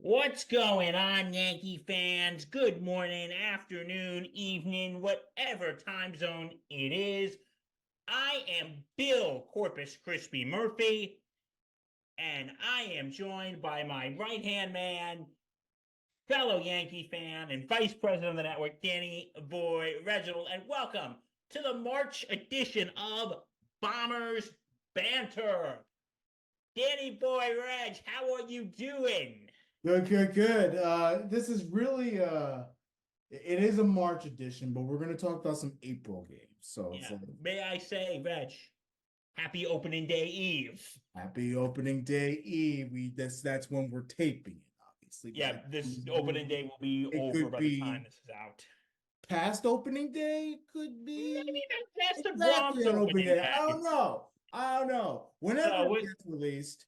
What's going on, Yankee fans? Good morning, afternoon, evening, whatever time zone it is. I am Bill Corpus Crispy Murphy, and I am joined by my right hand man, fellow Yankee fan, and vice president of the network, Danny Boy Reginald. And welcome to the March edition of Bombers Banter. Danny Boy Reg, how are you doing? Good. This is really it is a March edition, but we're gonna talk about some April games. So it's Yeah. like May I say, Reg, happy opening day eve. happy opening day Eve. That's when we're taping it, obviously. But Yeah, this opening day will be it over could by the time be this is out. past opening day. It could be Maybe that's the exactly Bronx on opening opening day. I day. don't know. I don't know. Whenever So it gets released,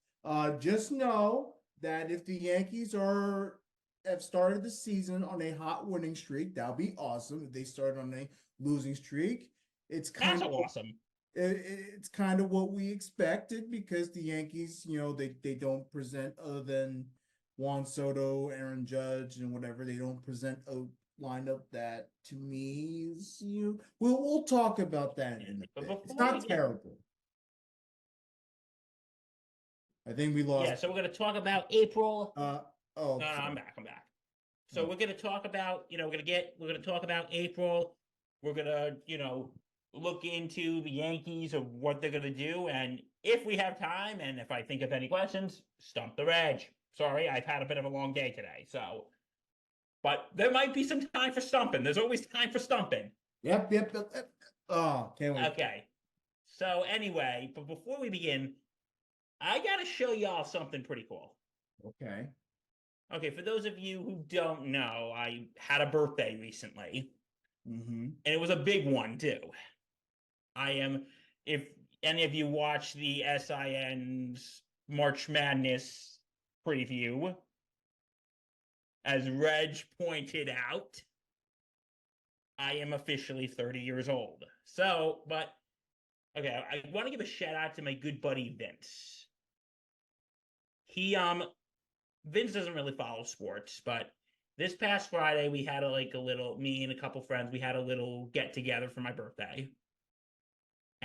just know that if the Yankees are have started the season on a hot winning streak, that'll be awesome. If they start on a losing streak, it's that's kind of awesome. it's kind of what we expected because the Yankees, they don't present other than Juan Soto, Aaron Judge, and whatever. They don't present a lineup that to me is we'll talk about that in a But bit. It's before we not get, terrible. I think we yeah, lost. so we're gonna talk about April. Oh, No, no, I'm sorry. back. I'm back. So Oh, we're gonna talk about, we're gonna talk about April. We're gonna, look into the Yankees of what they're gonna do, and if we have time, and if I think of any questions, stump the Reg. Sorry, I've had a bit of a long day today, but there might be some time for stumping. There's always time for stumping. yep. Oh, can't wait. Okay. So anyway, but before we begin, I gotta show y'all something pretty cool. Okay. Okay, for those of you who don't know, I had a birthday recently, Mm-hmm. and it was a big one too. I am, if any of you watch the SIN's March Madness preview, as Reg pointed out, I am officially 30 years old. So, but okay, I want to give a shout out to my good buddy Vince. He Vince doesn't really follow sports, but this past Friday we had a little, me and a couple friends, we had a little get together for my birthday.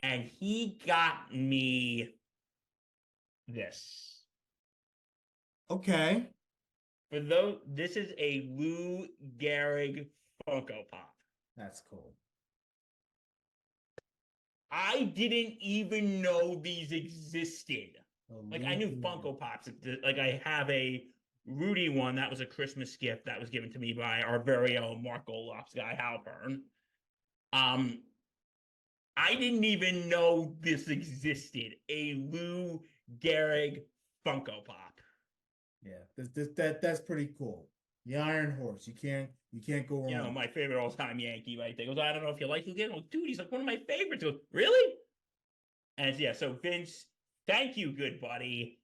And he got me this. Okay. For those, this is a Lou Gehrig Funko Pop. That's cool. I didn't even know these existed. Like I knew Illuminated. Funko Pops. Like I have a Rudy one that was a Christmas gift that was given to me by our very own Mark Goloff's guy Halpern. Um, I didn't even know this existed. A Lou Gehrig Funko Pop. Yeah, that's pretty cool. The Iron Horse. You can't go wrong. My favorite all-time Yankee right there. He goes, I don't know if you like Lou Gehrig. Like, dude, he's like one of my favorites. He goes, really? And yeah, so Vince, thank you, good buddy.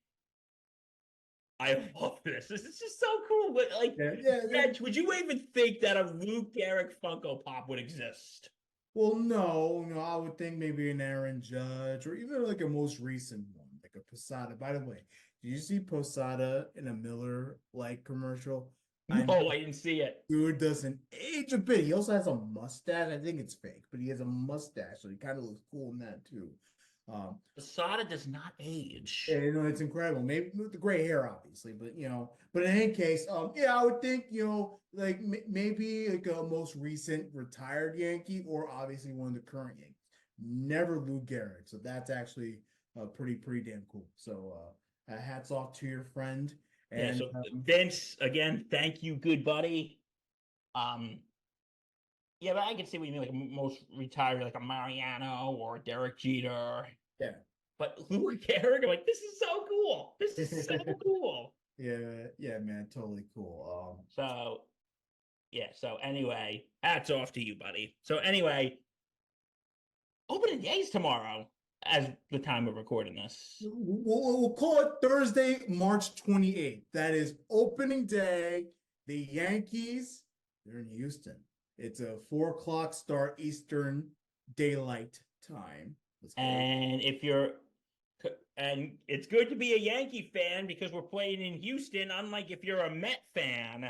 I love this. This is just so cool. But like, Yeah. Reg, would you even think that a Lou Gehrig Funko Pop would exist? Well, no, I would think maybe an Aaron Judge or even like a most recent one, like a Posada. By the way, did you see Posada in a Miller like commercial? I No, I didn't see it. dude doesn't age a bit. He also has a mustache. I think it's fake, but he has a mustache, so he kind of looks cool in that too. Um, Asada does not age. and, it's incredible. Maybe with the gray hair, obviously, but but in any case, yeah, I would think like maybe like a most recent retired Yankee, or obviously one of the current Yankees. Never Lou Gehrig, so that's actually pretty damn cool. So hats off to your friend, Yeah, and so Vince, again, thank you, good buddy. Um, yeah, but I can see what you mean, like most retired, like a Mariano or Derek Jeter. yeah, But Lou Gehrig, I'm like, this is so cool. This is so cool. yeah, man, totally cool. So yeah, so anyway, hats off to you, buddy. So anyway, opening days tomorrow as the time of recording this. We'll call it Thursday, March 28th. That is opening day. The Yankees, they're in Houston. It's a 4 o'clock start Eastern Daylight Time. Let's go. And if you're And it's good to be a Yankee fan because we're playing in Houston. Unlike if you're a Met fan,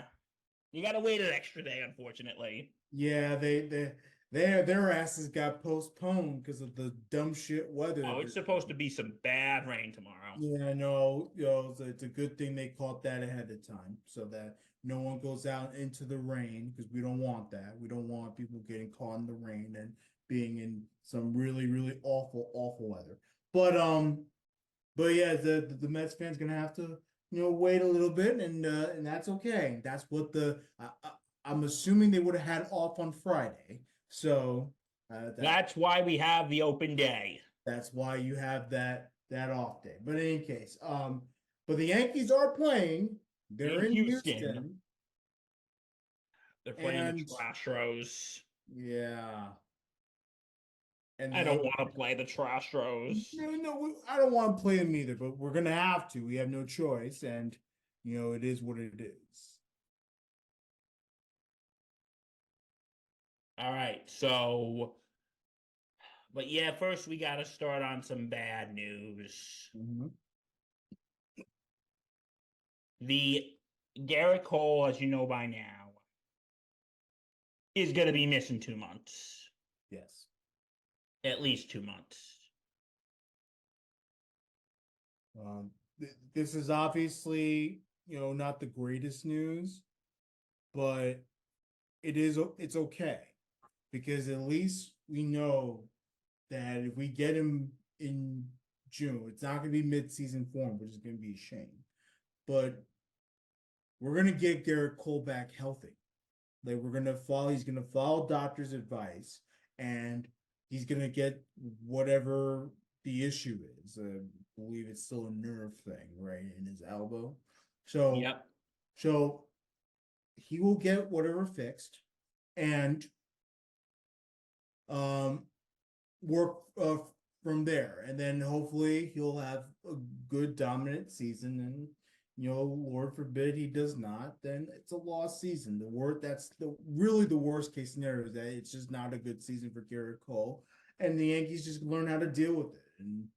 you got to wait an extra day, unfortunately. Yeah, their asses got postponed because of the dumb shit weather. Oh, it's supposed to be some bad rain tomorrow. Yeah, I know. You know, it's a good thing they caught that ahead of time so that no one goes out into the rain because we don't want that. We don't want people getting caught in the rain and being in some really, really awful, awful weather. But yeah, the Mets fans gonna have to wait a little bit and that's okay. That's what I'm assuming they would have had off on Friday, so That's why we have the open day. that's why you have that off day. But in any case, but the Yankees are playing. They're In in Houston, Houston, they're playing the and Trastros. yeah, and I don't want to play the Trastros. no, I don't want to play them either. But we're gonna have to. We have no choice, and it is what it is. All right, so, but yeah, first we got to start on some bad news. Mm-hmm. The Garrett Cole, as you know by now, is going to be missing 2 months. Yes. At least 2 months. This is obviously not the greatest news, but it's okay because at least we know that if we get him in June, it's not going to be mid-season form, which is going to be a shame. But we're going to get Garrett Cole back healthy. Like he's going to follow doctor's advice, and he's going to get whatever the issue is. I believe it's still a nerve thing, right, in his elbow. So, Yep. so he will get whatever fixed, and work from there, and then hopefully he'll have a good dominant season. And Lord forbid he does not, then it's a lost season. That's the worst case scenario is that it's just not a good season for Garrett Cole, and the Yankees just learn how to deal with it. And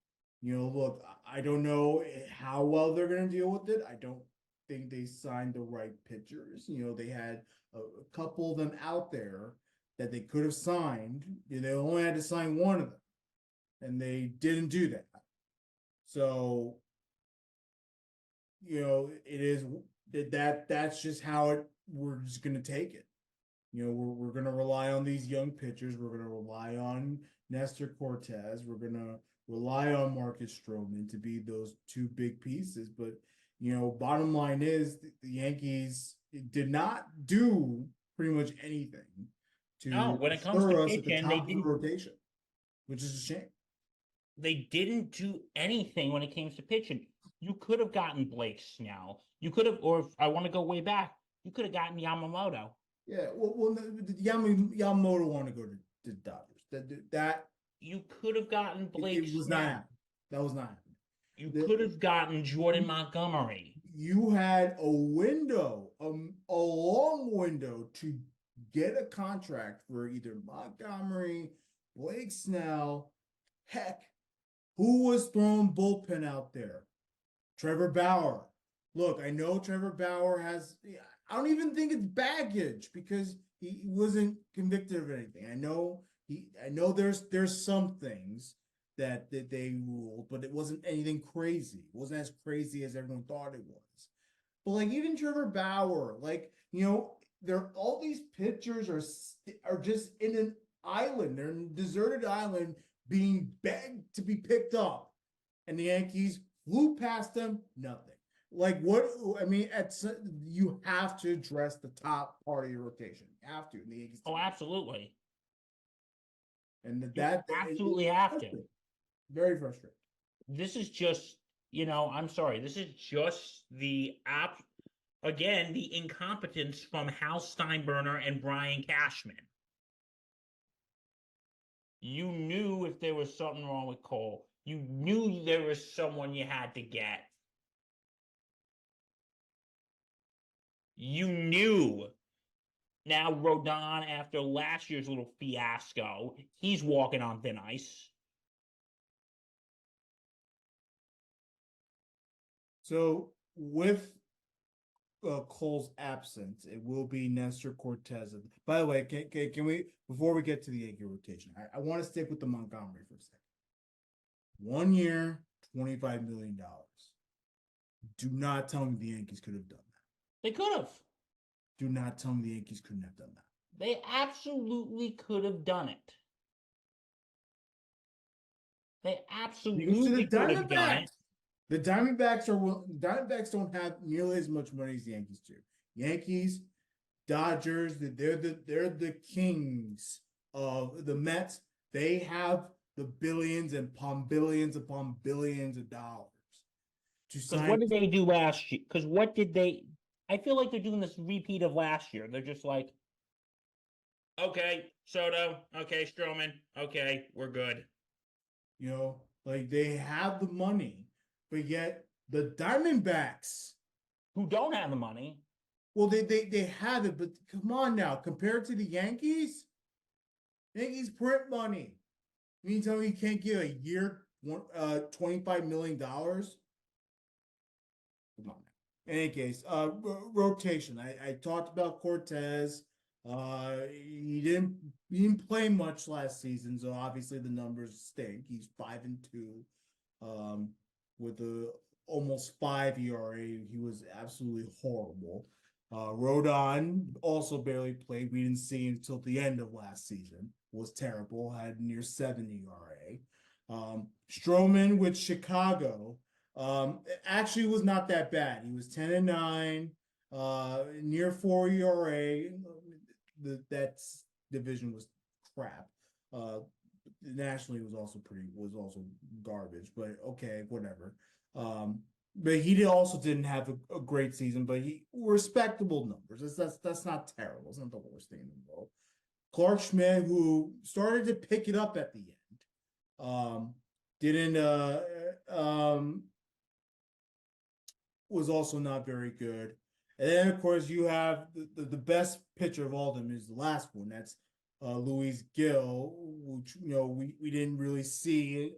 look, I don't know how well they're going to deal with it. I don't think they signed the right pitchers. They had a couple of them out there that they could have signed. They only had to sign one of them, and they didn't do that. So, it is that's just how we're just going to take it. We're going to rely on these young pitchers. We're going to rely on Nestor Cortez. We're going to rely on Marcus Stroman to be those two big pieces. But, bottom line is the Yankees did not do pretty much anything No, to when it comes to assure us at the pitching, top of the rotation, which is a shame. they didn't do anything when it comes to pitching. You could have gotten Blake Snell. You could have, or if I want to go way back, you could have gotten Yamamoto. Yeah, well, Yamamoto want to go to the Dodgers. That You could have gotten Blake it was Snell. not happening. That was not happening. You could have gotten Jordan Montgomery. You had a window, a long window to get a contract for either Montgomery, Blake Snell. Heck, who was throwing bullpen out there? Trevor Bauer. Look, I know Trevor Bauer has. I don't even think it's baggage because he wasn't convicted of anything. I know there's some things that they ruled, but it wasn't anything crazy. It wasn't as crazy as everyone thought it was. But like even Trevor Bauer, they're all these pitchers are just in an island. They're in a deserted island being begged to be picked up, and the Yankees flew past them. Nothing. Like what? I mean, you have to address the top part of your rotation. You have to. The Yankees. Oh, absolutely. And absolutely have to. Very frustrating. This is just, I'm sorry. This is just the again, the incompetence from Hal Steinbrenner and Brian Cashman. You knew if there was something wrong with Cole. You knew there was someone you had to get. You knew. Now Rodon, after last year's little fiasco, he's walking on thin ice. So with Cole's absence, it will be Nestor Cortez. By the way, can we, before we get to the Yankee rotation, I want to stick with the Montgomery for a second. 1 year, $25 million. Do not tell me the Yankees could have done that. They could have. Do not tell me the Yankees couldn't have done that. They absolutely could have done it. They absolutely could have done it. The Diamondbacks don't have nearly as much money as the Yankees do. Yankees, Dodgers, they're the kings of the Mets. They have the billions upon billions upon billions of dollars to Because sign. what did they do last year? Because what did they? I feel like they're doing this repeat of last year. They're just like, okay, Soto, okay, Stroman, okay, we're good. You know, like they have the money, but yet the Diamondbacks, who don't have the money. Well, they have it, but come on now, compared to the Yankees print money. You mean tell me you can't get a year $25 million? Come on now. In any case, rotation. I talked about Cortez. He didn't play much last season, so obviously the numbers stink. He's 5-2, with a almost 5 ERA. He was absolutely horrible. Rodon also barely played. We didn't see him until the end of last season. Was terrible. Had near 7 ERA. Stroman with Chicago actually was not that bad. He was 10-9, near 4 ERA. That division was crap. Nationally was also garbage, but okay, whatever. But he also didn't have a great season, but he respectable numbers. That's not terrible. It's not the worst thing in the world. Clark Schmidt, who started to pick it up at the end, didn't was also not very good. And then of course you have the best pitcher of all of them is the last one. That's Luis Gil, which we didn't really see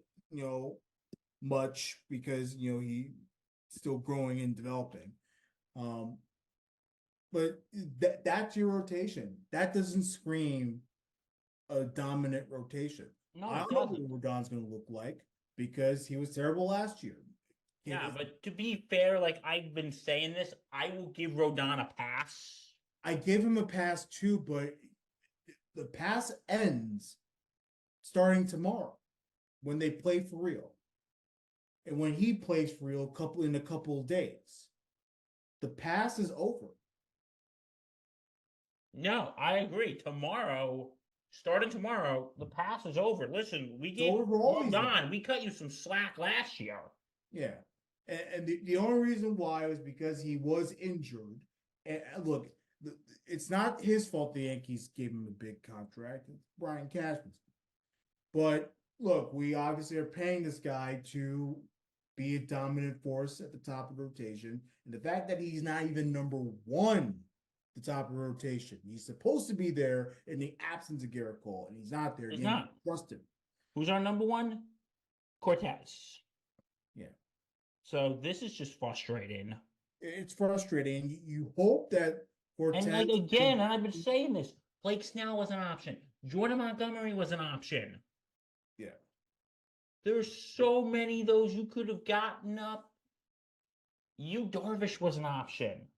much because he still growing and developing. But that's your rotation. That doesn't scream a dominant rotation. No, I it don't know doesn't. what Rodon's going to look like because he was terrible last year. Yeah, but to be fair, like I've been saying this, I will give Rodon a pass. I gave him a pass too, but the pass ends starting tomorrow when they play for real. And when he plays for real in a couple of days, the pass is over. No, I agree. Starting tomorrow, the pass is over. Listen, we gave Rodon, we cut you some slack last year. Yeah. And the only reason why was because he was injured. And look, it's not his fault the Yankees gave him a big contract. It's Brian Cashman's. But look, we obviously are paying this guy to be a dominant force at the top of the rotation. And the fact that he's not even number one at the top of the rotation, he's supposed to be there in the absence of Garrett Cole, and he's not there. He's not. Trust him. Who's our number one? Cortez. Yeah. So this is just frustrating. It's frustrating. You hope that Cortez. And and I've been saying this, Blake Snell was an option. Jordan Montgomery was an option. Yeah. There's so many of those you could have gotten up. Yu Darvish was an option.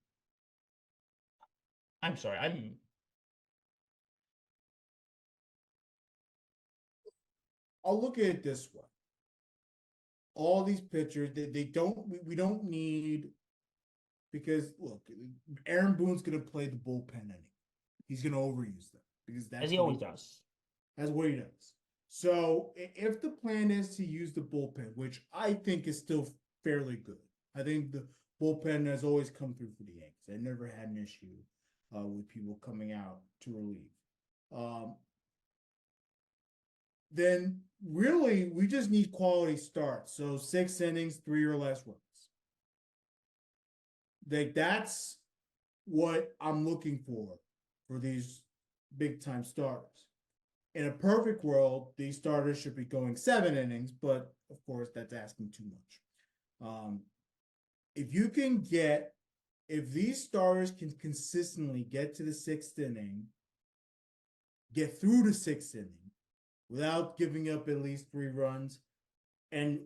I'm sorry. I'll look at it this way. All these pitchers, we don't need, because look, Aaron Boone's going to play the bullpen anyway. He's going to overuse them because that's as he always does. That's what he does. So if the plan is to use the bullpen, which I think is still fairly good, I think the bullpen has always come through for the Yankees. I never had an issue with people coming out to relieve. Then really we just need quality starts. So 6 innings, 3 or less runs. That's what I'm looking for these big time starters. In a perfect world, these starters should be going 7 innings, but of course that's asking too much. if these starters can consistently get to the sixth inning, get through the sixth inning without giving up at least 3 runs, and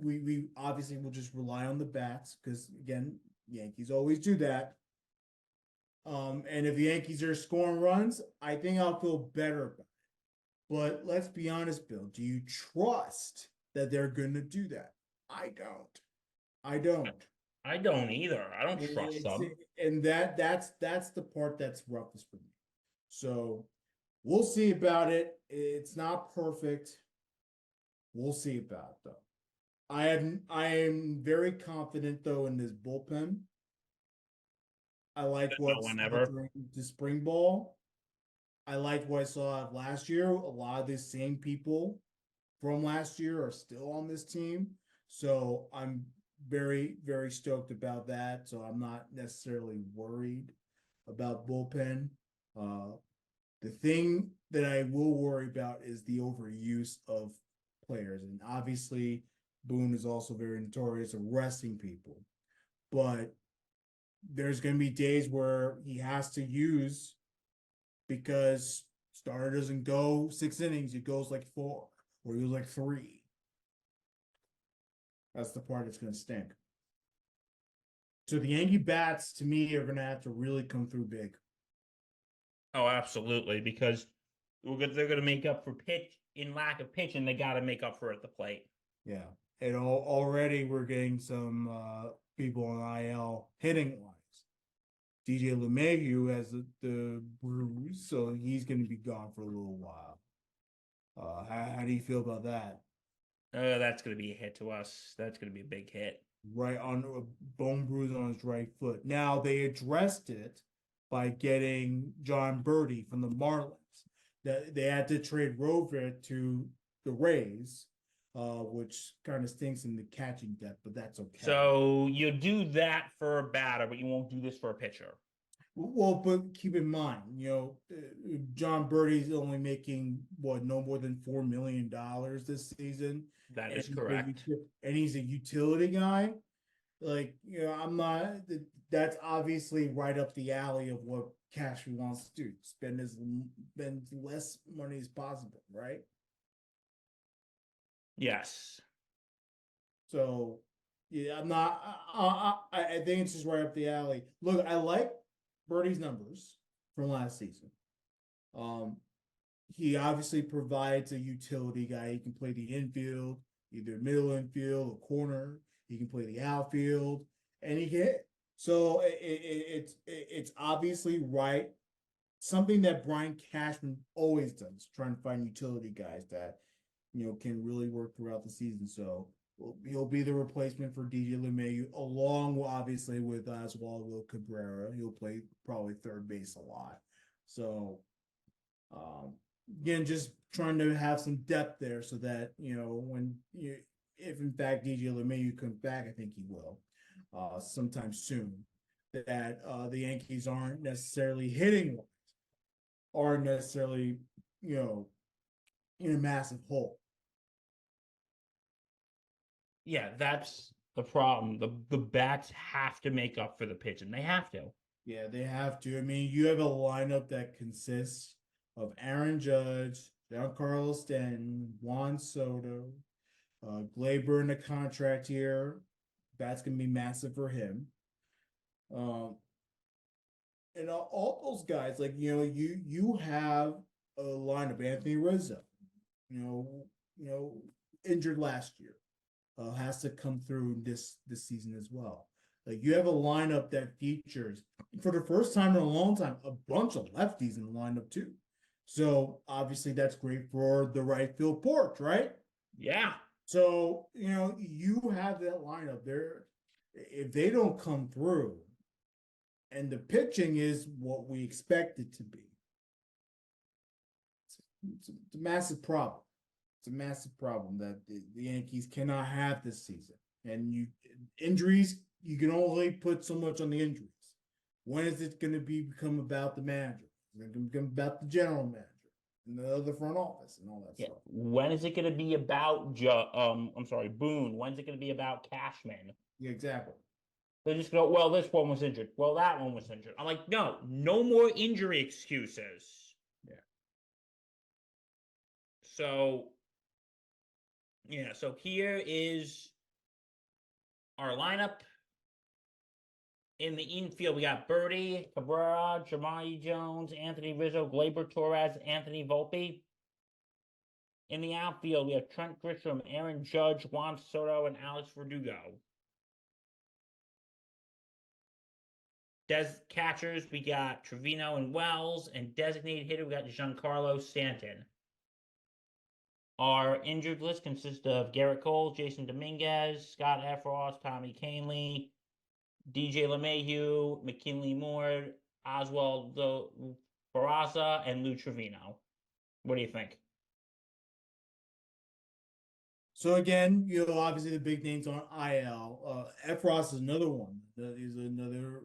we obviously will just rely on the bats because again, Yankees always do that. And if the Yankees are scoring runs, I think I'll feel better about it. But let's be honest, Bill. Do you trust that they're going to do that? I don't. I don't. I don't either. I don't trust It's them. and that's the part that's roughest for me. So we'll see about it. It's not perfect. We'll see about it though. I am very confident though in this bullpen. I like No what one saw ever. during the spring ball. I liked what I saw last year. A lot of the same people from last year are still on this team. So I'm very, very stoked about that. So I'm not necessarily worried about bullpen. Uh, the thing that I will worry about is the overuse of players. And obviously, Boone is also very notorious of resting people. But there's going to be days where he has to use because starter doesn't go 6 innings, it goes like 4 or he goes like 3. That's the part that's going to stink. So the Yankee bats, to me, are going to have to really come through big. Oh, absolutely. Because they're going to make up for pitch in lack of pitch, and they got to make up for it at the plate. Yeah, and already we're getting some people on IL hitting wise. DJ LeMahieu has the bruise, so he's going to be gone for a little while. How do you feel about that? That's going to be a hit to us. That's going to be a big hit. Right on a bone bruise on his right foot. Now they addressed it by getting John Birdie from the Marlins. That they had to trade Rover to the Rays, which kind of stinks in the catching depth, but that's okay. So you do that for a batter, but you won't do this for a pitcher. Well, but keep in mind, John Birdie's only making what no more than $4 million this season. That And is correct. and he's a utility guy. Like, I'm not. That's obviously right up the alley of what Cashman wants to do. Spend less money as possible, right? Yes. So, yeah, I'm not. I think it's just right up the alley. Look, I like Birdie's numbers from last season. He obviously provides a utility guy. He can play the infield, either middle infield or corner. He can play the outfield, and he can hit. So it's obviously right. Something that Brian Cashman always does, trying to find utility guys that can really work throughout the season. So he'll be the replacement for DJ LeMahieu, along with obviously with Oswaldo Cabrera. He'll play probably third base a lot. So again, just trying to have some depth there so that if in fact DJ LeMahieu comes back, I think he will sometime soon. That the Yankees aren't necessarily hitting wise, aren't necessarily in a massive hole. Yeah, that's the problem. The bats have to make up for the pitch, and they have to. Yeah, they have to. I mean, you have a lineup that consists of Aaron Judge, Giancarlo Stanton, Juan Soto, Gleyber in the contract year. That's going to be massive for him. And all those guys, like you have a lineup. Anthony Rizzo, injured last year, has to come through this season as well. Like you have a lineup that features, for the first time in a long time, a bunch of lefties in the lineup too. So obviously that's great for the right field porch, right? Yeah. So you have that lineup there. If they don't come through, and the pitching is what we expect it to be, it's a massive problem. It's a massive problem that the Yankees cannot have this season. And injuries, you can only put so much on the injuries. When is it going to become about the manager? Is it going to become about the general manager and the other front office and all that stuff? When is it going to be about Boone? When's it going to be about Cashman? Yeah, exactly. They're just go, well, this one was injured. Well, that one was injured. I'm like, no more injury excuses. Yeah. So, yeah, so here is our lineup. In the infield, we got Birdie, Cabrera, Jamari Jones, Anthony Rizzo, Gleyber Torres, Anthony Volpe. In the outfield, we have Trent Grisham, Aaron Judge, Juan Soto, and Alex Verdugo. Catchers, we got Trevino and Wells, and designated hitter, we got Giancarlo Stanton. Our injured list consists of Garrett Cole, Jason Dominguez, Scott Efros, Tommy Canley, DJ LeMahieu, McKinley Moore, Oswaldo Barraza, and Lou Trevino. What do you think? So again, obviously the big names on IL. Efros is another one. That is another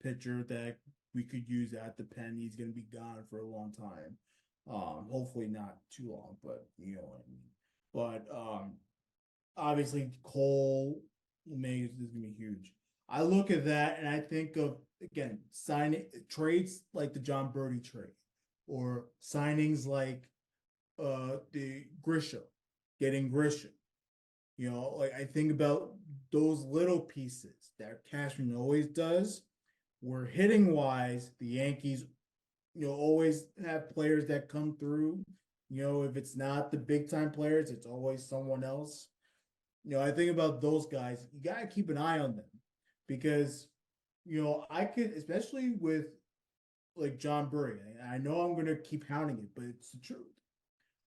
pitcher that we could use at the pen. He's going to be gone for a long time. Hopefully not too long, but you know what I mean. But obviously Cole May is going to be huge. I look at that and I think of, again, signing trades like the John Birdie trade, or signings like the Grisham, getting Grisham. Like I think about those little pieces that Cashman always does. Where hitting wise, the Yankees, always have players that come through. If it's not the big time players, it's always someone else. I think about those guys. You gotta keep an eye on them because, I could, especially with like John Burry. I know I'm gonna keep hounding it, but it's the truth.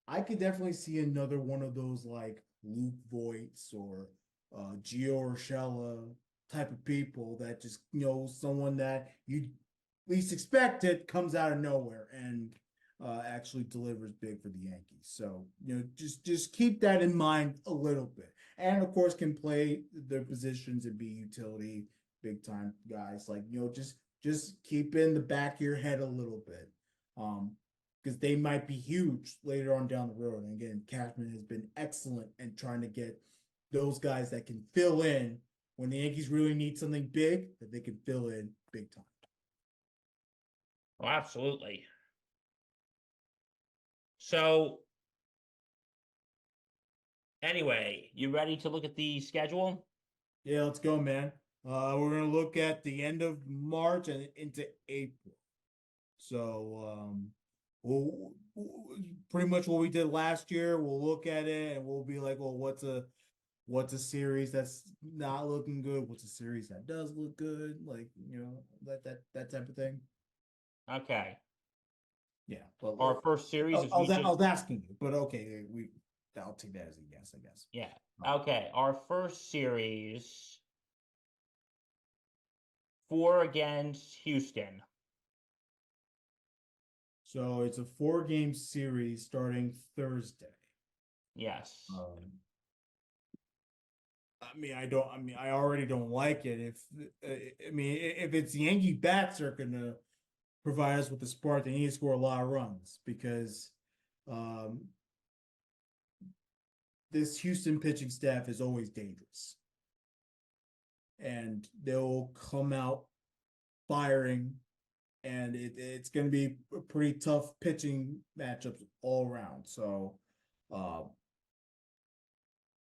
I could definitely see another one of those like Luke Voits or Gio Urshela type of people that just, someone that you least expect it comes out of nowhere and actually delivers big for the Yankees. So, just keep that in mind a little bit. And of course can play their positions and be utility big time guys. Like, just keep in the back of your head a little bit. Because they might be huge later on down the road. And again, Cashman has been excellent in trying to get those guys that can fill in when the Yankees really need something big, that they can fill in big time. Oh, absolutely. So, anyway, you ready to look at the schedule? Yeah, let's go, man. We're gonna look at the end of March and into April. So, we'll pretty much what we did last year. We'll look at it and we'll be like, well, what's a series that's not looking good? What's a series that does look good? Like, that type of thing. Okay. Yeah, but Our first series is I was asking you, but okay, I'll take that as a yes, I guess. Yeah. Okay. Our first series 4 against Houston. So it's a 4-game series starting Thursday. Yes. I already don't like it. If it's the Yankee bats are gonna provide us with the spark, they need to score a lot of runs because this Houston pitching staff is always dangerous. And they'll come out firing, and it's going to be a pretty tough pitching matchups all around. So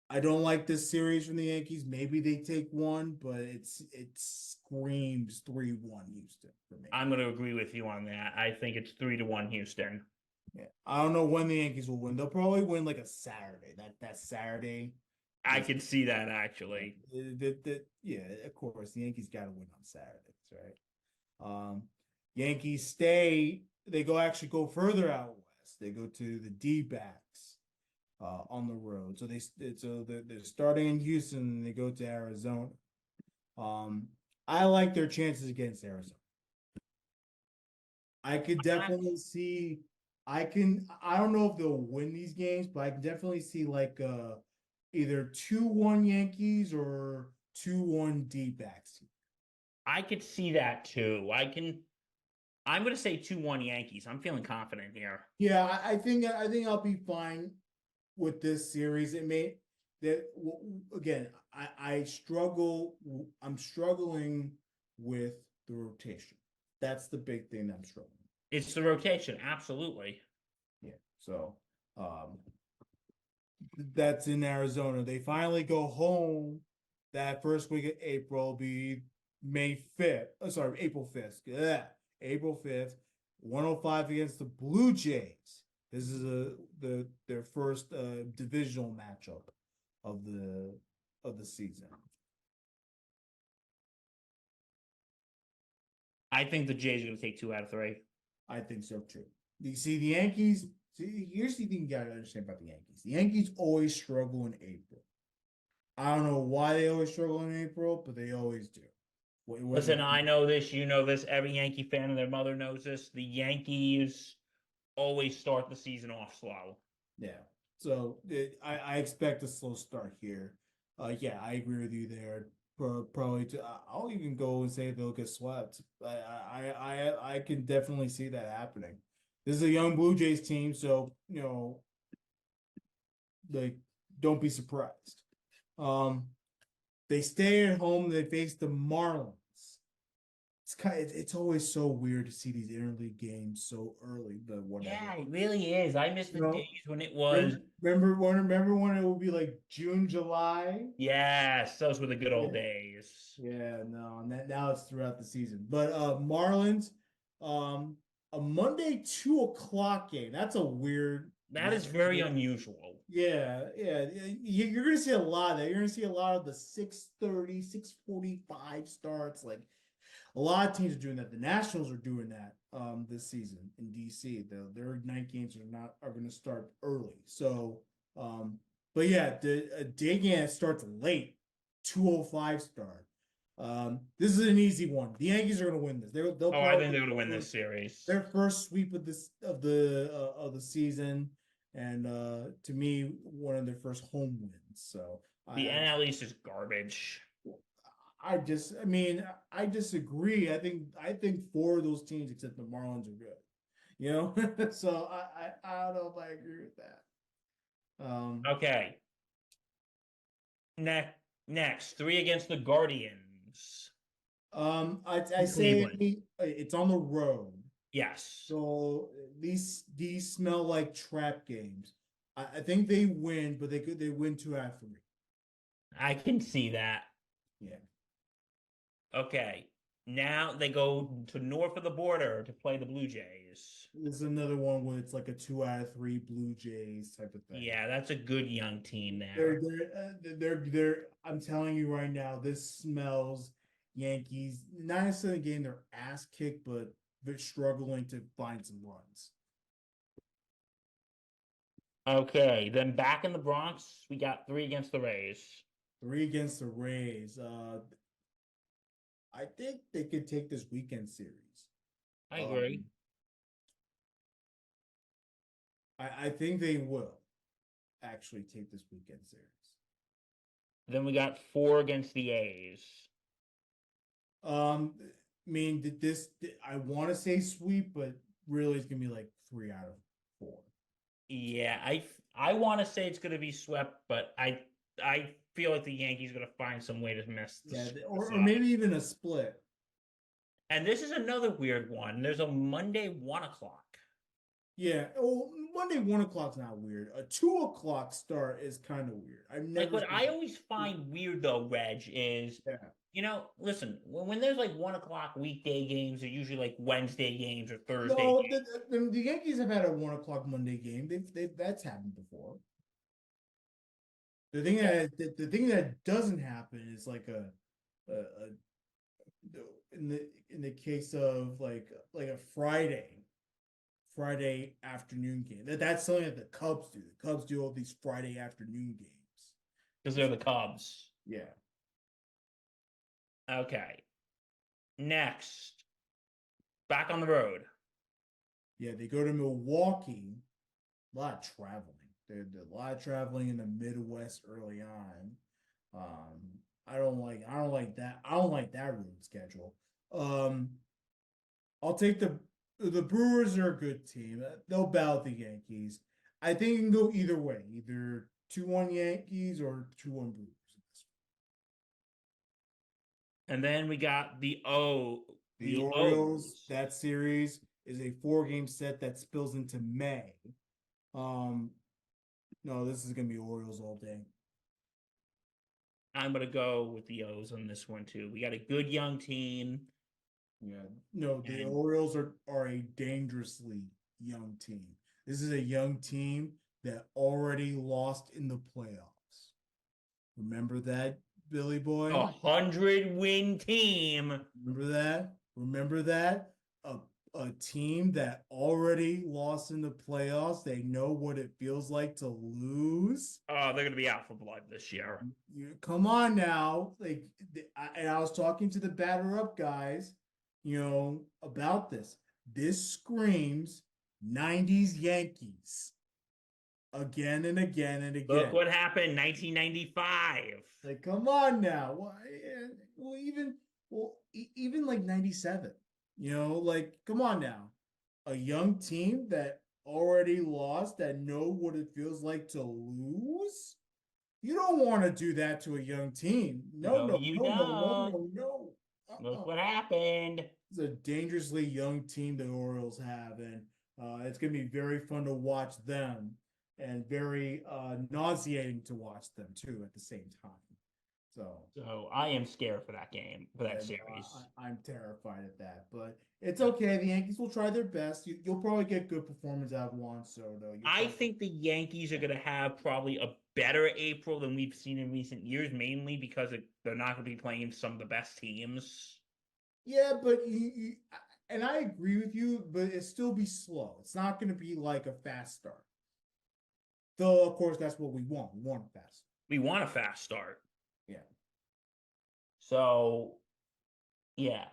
I don't like this series from the Yankees. Maybe they take one, but it screams 3-1 Houston for me. I'm going to agree with you on that. I think it's 3-1 Houston. Yeah, I don't know when the Yankees will win. They'll probably win like a Saturday. That Saturday. I can see that actually. Yeah, of course, the Yankees got to win on Saturdays, right? Yankees stay. They go further out west. They go to the D-backs on the road. So they're starting in Houston and they go to Arizona. I like their chances against Arizona. I could definitely see. I don't know if they'll win these games, but I can definitely see like either 2-1 Yankees or 2-1 D-backs. I could see that too. I'm going to say 2-1 Yankees. I'm feeling confident here. Yeah, I think I'll be fine with this series. It may that again, I struggle. I'm struggling with the rotation. That's the big thing that I'm struggling. It's the rotation, absolutely. Yeah. So that's in Arizona. They finally go home that first week of April, be May 5th. Oh, sorry, April 5th. Yeah, April 5th, 105 against the Blue Jays. This is their first divisional matchup of the season. I think the Jays are going to take 2 out of 3. I think so too. You see, the Yankees. See, here's the thing you gotta understand about the Yankees. The Yankees always struggle in April. I don't know why they always struggle in April, but they always do. Listen, I know this, you know this, every Yankee fan and their mother knows this. The Yankees always start the season off slow. Yeah. So I expect a slow start here. Yeah, I agree with you there. Probably, I'll even go and say they'll get swept. I can definitely see that happening. This is a young Blue Jays team, so like don't be surprised. They stay at home. They face the Marlins. It's always so weird to see these interleague games so early, but whatever. Yeah, it really is. I miss the days when it was. Remember when it would be like June, July? Yes, those were the good old Yeah. days. Yeah, no, and now it's throughout the season. But Marlins, a Monday 2 o'clock game. That's a weird. That is very unusual. Yeah, yeah. You're gonna see a lot of that. You're gonna see a lot of the 6:30, 6:45 starts. Like a lot of teams are doing that. The Nationals are doing that this season in DC. Their night games are going to start early. So, but yeah, the day game starts late, 2:05 start. This is an easy one. The Yankees are going to win this. They'll I probably think they're going to win this series. Their first sweep of the season, and to me, one of their first home wins. So The NL East is garbage. I disagree. I think 4 of those teams, except the Marlins, are good. So I don't know if I agree with that. Okay. Next, 3 against the Guardians. I say it's on the road. Yes. So these smell like trap games. I think they win, but they win 2 out of 3. I can see that. Yeah. Okay. Now they go to north of the border to play the Blue Jays. This is another one where it's like a 2 out of 3 Blue Jays type of thing. Yeah, that's a good young team there. They're I'm telling you right now, this smells Yankees. Not necessarily getting their ass kicked, but they're struggling to find some runs. Okay, then back in the Bronx, we got 3 against the Rays. 3 against the Rays. I think they could take this weekend series. I agree. I think they will actually take this weekend series. Then we got 4 against the A's. I want to say sweep, but really it's gonna be like 3 out of 4. Yeah, I want to say it's going to be swept, but I feel like the Yankees are going to find some way to mess this or maybe even a split. And this is another weird one. There's a Monday 1 o'clock. Yeah. Oh, Monday 1 o'clock's not weird. A 2 o'clock start is kind of weird. I've never. Like what I always find weird though, Reg, is listen, when there's like 1 o'clock weekday games, they're usually like Wednesday games or Thursday. No, the Yankees have had a 1 o'clock Monday game. That's happened before. The thing that doesn't happen is like in the case of like a Friday afternoon game. That's something that the Cubs do. The Cubs do all these Friday afternoon games because they're the Cubs. Yeah. Okay. Next, back on the road. Yeah, they go to Milwaukee. A lot of traveling. There's a lot of traveling in the Midwest early on. I don't like that. I don't like that road schedule. I'll take the Brewers are a good team. They'll battle the Yankees. I think it can go either way, either 2-1 Yankees or 2-1 Brewers. And then we got The the Orioles, O's. that series is a 4-game set that spills into May. No, this is gonna be Orioles all day. I'm gonna go with the O's on this one too. We got a good young team. Yeah, no, the And Orioles are a dangerously young team. This is a young team that already lost in the playoffs. Remember that, Billy Boy? 100-win team. Remember that? Remember that? A team that already lost in the playoffs. They know what it feels like to lose. Oh, they're gonna be out for blood this year. Come on now. And I was talking to the batter up guys, about this. This screams 90s Yankees again and again and again. Look what happened 1995. Like, come on now. Well, even like 97. Like, come on now. A young team that already lost, that know what it feels like to lose. You don't want to do that to a young team. No, No, no, you no, no, no, don't. no, no. Look what happened. It's a dangerously young team the Orioles have, and it's going to be very fun to watch them, and very nauseating to watch them too at the same time. So I am scared for that game, for that and, series. I'm terrified of that, but it's okay. The Yankees will try their best. You'll probably get good performance out of Juan Soto. I think the Yankees are going to have probably a better April than we've seen in recent years, mainly because they're not going to be playing some of the best teams. Yeah, but and I agree with you, but it still be slow. It's not going to be like a fast start. Though, of course, that's what we want. We want a fast. We want a fast start. Yeah. So, yeah.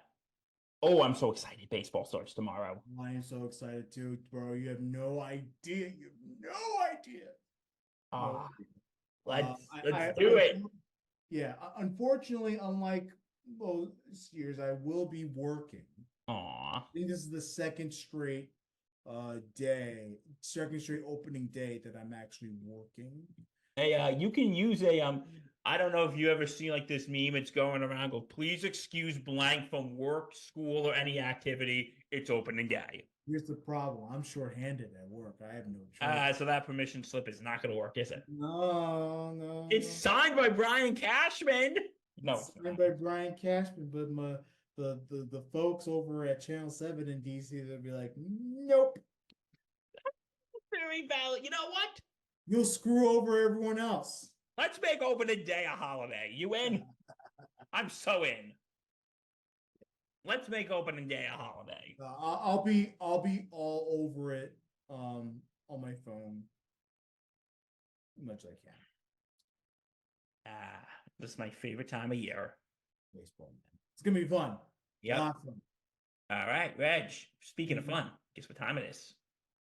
Oh, I'm so excited. Baseball starts tomorrow. I am so excited too, bro. You have no idea. You have no idea. Ah, No. let's do it. Yeah. Unfortunately, unlike most years, I will be working. Aw. I think this is the second straight opening day that I'm actually working. Hey, you can use I don't know if you ever see like this meme, it's going around, go, please excuse blank from work, school, or any activity. It's opening day. Here's the problem. I'm shorthanded at work. I have no choice. So that permission slip is not going to work, is it? No. It's signed by Brian Cashman. No, it's signed by Brian Cashman, but the folks over at Channel 7 in DC, they'll be like, nope. Very valid. You know what? You'll screw over everyone else. Let's make opening day a holiday. You in? I'm so in. Let's make opening day a holiday. I'll be all over it on my phone as much as I can. This is my favorite time of year. Baseball, man. It's gonna be fun. Yeah. Awesome. All right, Reg. Speaking of fun, guess what time it is?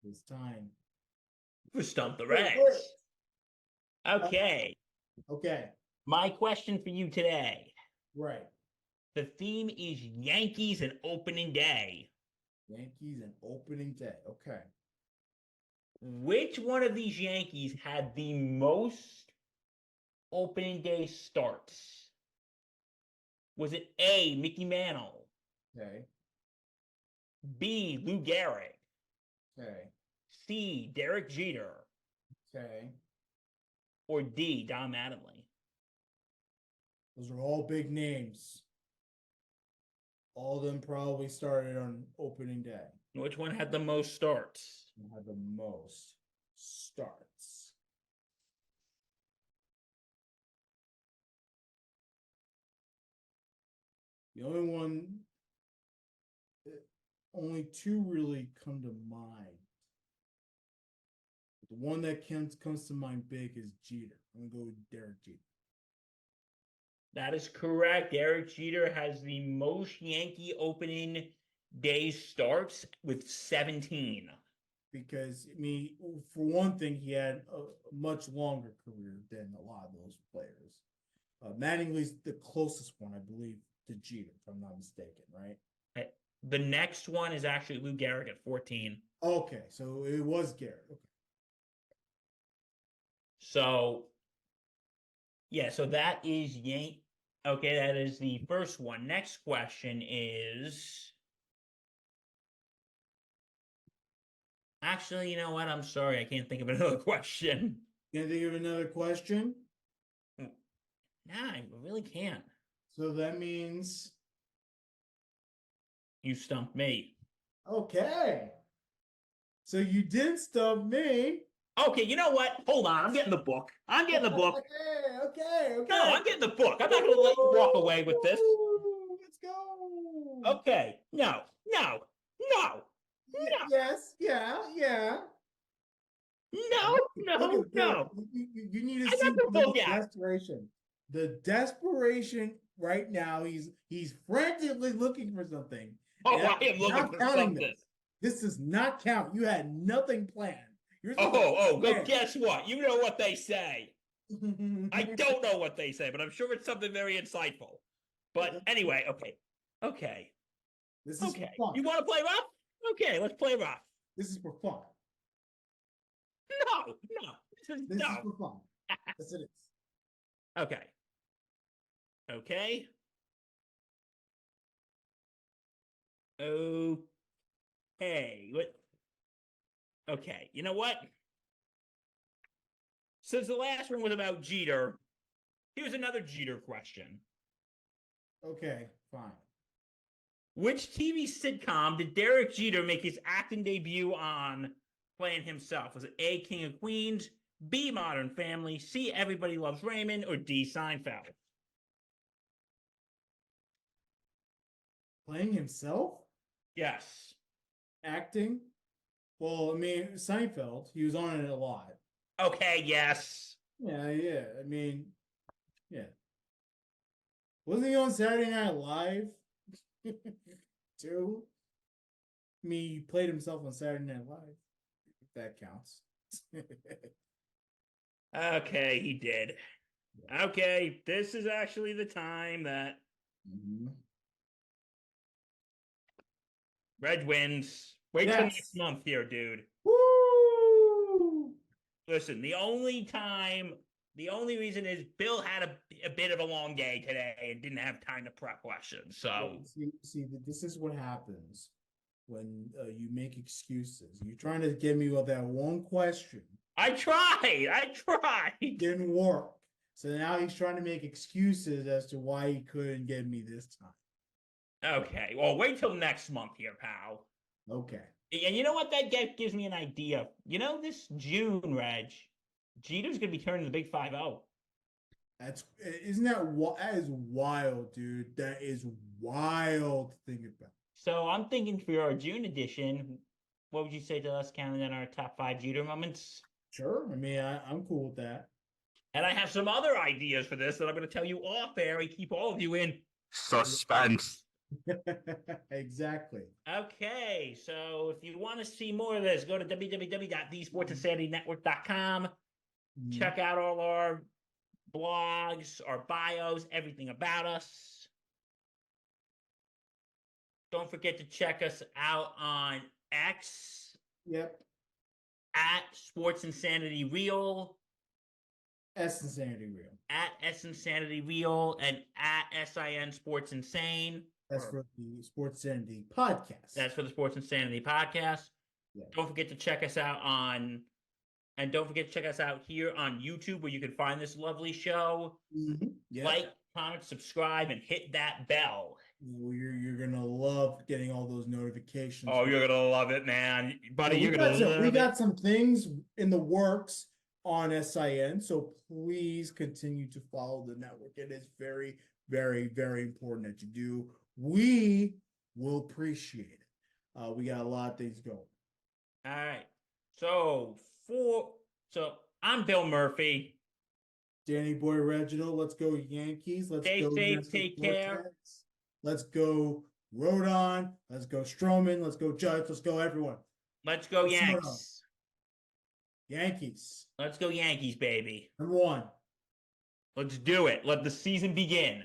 It's time For Stump the Reg. Okay. Okay. My question for you today. Right. The theme is Yankees and opening day. Yankees and opening day. Okay. Which one of these Yankees had the most opening day starts? Was it A, Mickey Mantle? Okay. B, Lou Gehrig? Okay. C, Derek Jeter? Okay. Or D, Don Mattingly? Those are all big names. All of them probably started on opening day. Which one had the most starts? Had the most starts. The only two really come to mind. The one that comes to mind big is Jeter. I'm gonna go with Derek Jeter. That is correct. Derek Jeter has the most Yankee opening day starts with 17. Because, I mean, for one thing, he had a much longer career than a lot of those players. Mattingly's the closest one, I believe, to Jeter, if I'm not mistaken, right? The next one is actually Lou Gehrig at 14. Okay, so it was Gehrig. Okay. So, yeah, so that is Okay, that is the first one. Next question is. Actually, you know what? I'm sorry. I can't think of another question. Can I think of another question? Nah, I really can't. So that means, You stumped me. okay. So you didn't stump me. Okay, you know what? Hold on. I'm getting the book. I'm getting the book. Okay. No, I'm getting the book. I'm not going to let you walk away with this. Woo! Let's go. Okay. No, no, no, no, Yes, yeah. no, Look no, at Bill. no. You need to I got see the book Bill's out. desperation. The desperation right now. He's frantically looking for something. Oh, And I am looking not for counting something. this does not count. You had nothing planned. You're supposed Oh, to well, guess what? You know what they say. I plan. don't know what they say, but I'm sure it's something very insightful. But anyway, okay. This is for fun. You want to play rough? Okay, let's play rough. This is for fun. No. This No. is for fun. Yes, it is. Okay. What? Okay. You know what? Since the last one was about Jeter, here's another Jeter question. Okay, fine. Which TV sitcom did Derek Jeter make his acting debut on playing himself? Was it A, King of Queens, B, Modern Family, C, Everybody Loves Raymond, or D, Seinfeld? Playing himself? Yes. Acting? Well, I mean, Seinfeld, he was on it a lot. Okay, yes. Yeah. I mean, yeah. Wasn't he on Saturday Night Live? Too? I mean, he played himself on Saturday Night Live. If that counts. Okay, he did. Okay, this is actually the time that Red wins. Wait till next month here, dude. Woo! Listen, the only reason is Bill had a bit of a long day today and didn't have time to prep questions. So See, this is what happens when you make excuses. You're trying to get me with that one question. I tried. Didn't work. So now he's trying to make excuses as to why he couldn't get me this time. Okay, well, wait till next month here, pal. Okay. And you know what? That gives me an idea. You know, this June, Reg, Jeter's gonna be turning the big 5-0. Isn't that is wild, dude. That is wild to think about. So I'm thinking for our June edition, what would you say to us counting in our top 5 Jeter moments? Sure. I mean, I'm cool with that. And I have some other ideas for this that I'm going to tell you off air and keep all of you in suspense. Exactly. Okay, so if you want to see more of this, go to www.thesportsinsanitynetwork.com. Check out all our blogs, our bios, everything about us. Don't forget to check us out on X. Yep. At Sports Insanity Real. S Insanity Real. At S Insanity Real and at SIN Sports Insane. That's for the Sports Insanity podcast. That's for the Sports Insanity podcast. Yeah. Don't forget to check us out here on YouTube where you can find this lovely show. Yep. Like, comment, subscribe, and hit that bell. You're gonna love getting all those notifications. Oh, you're gonna love it, man, buddy. You're gonna love it. We got some things in the works on SIN, so please continue to follow the network. It is very, very, very important that you do. We will appreciate it. We got a lot of things going. All right. So I'm Bill Murphy. Danny Boy Reginald. Let's go Yankees. Let's stay go safe. Take care. Let's go Rodon. Let's go Stroman. Let's go Judge. Let's go everyone. Let's go Yankees. Yankees. Let's go Yankees, baby. Number 1. Let's do it. Let the season begin.